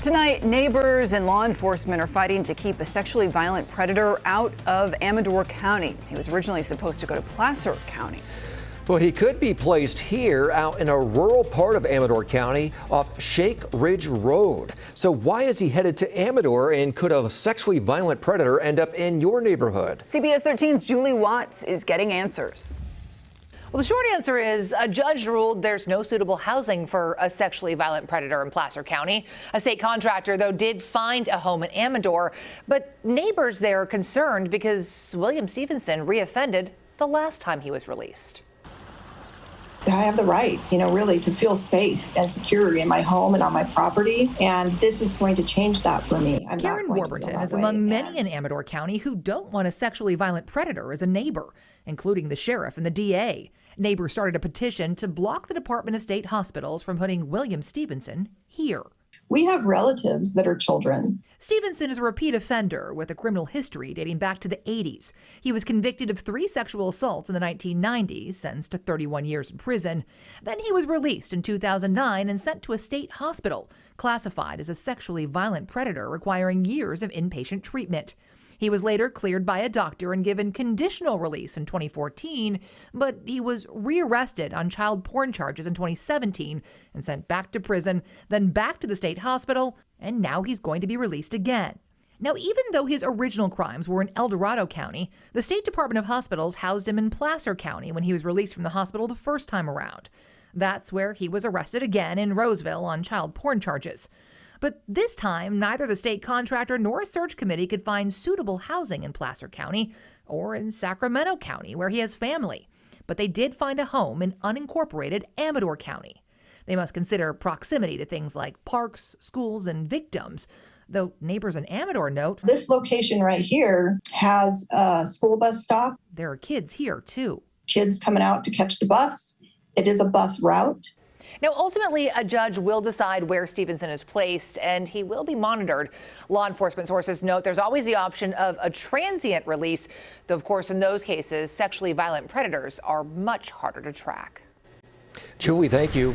Tonight, neighbors and law enforcement are fighting to keep a sexually violent predator out of Amador County. He was originally supposed to go to Placer County. Well, he could be placed here out in a rural part of Amador County off Shake Ridge Road. So why is he headed to Amador, and could a sexually violent predator end up in your neighborhood? CBS 13's Julie Watts is getting answers. Well, the short answer is a judge ruled there's no suitable housing for a sexually violent predator in Placer County. A state contractor, though, did find a home in Amador, but neighbors there are concerned because William Stevenson reoffended the last time he was released. I have the right, really to feel safe and secure in my home and on my property. And this is going to change that for me. Karen Warburton is among many in Amador County who don't want a sexually violent predator as a neighbor, including the sheriff and the DA. Neighbors started a petition to block the Department of State hospitals from putting William Stevenson here. We have relatives that are children. Stevenson is a repeat offender with a criminal history dating back to the 80s. He was convicted of 3 sexual assaults in the 1990s, sentenced to 31 years in prison. Then he was released in 2009 and sent to a state hospital, classified as a sexually violent predator requiring years of inpatient treatment. He was later cleared by a doctor and given conditional release in 2014, but he was rearrested on child porn charges in 2017 and sent back to prison, then back to the state hospital, and now he's going to be released again. Now, even though his original crimes were in El Dorado County, the State Department of Hospitals housed him in Placer County when he was released from the hospital the first time around. That's where he was arrested again in Roseville on child porn charges. But this time, neither the state contractor nor a search committee could find suitable housing in Placer County or in Sacramento County, where he has family. But they did find a home in unincorporated Amador County. They must consider proximity to things like parks, schools, and victims, though neighbors in Amador note this location right here has a school bus stop. There are kids here, too. Kids coming out to catch the bus. It is a bus route. Now, ultimately, a judge will decide where Stevenson is placed, and he will be monitored. Law enforcement sources note there's always the option of a transient release, though, of course, in those cases, sexually violent predators are much harder to track. Julie, thank you.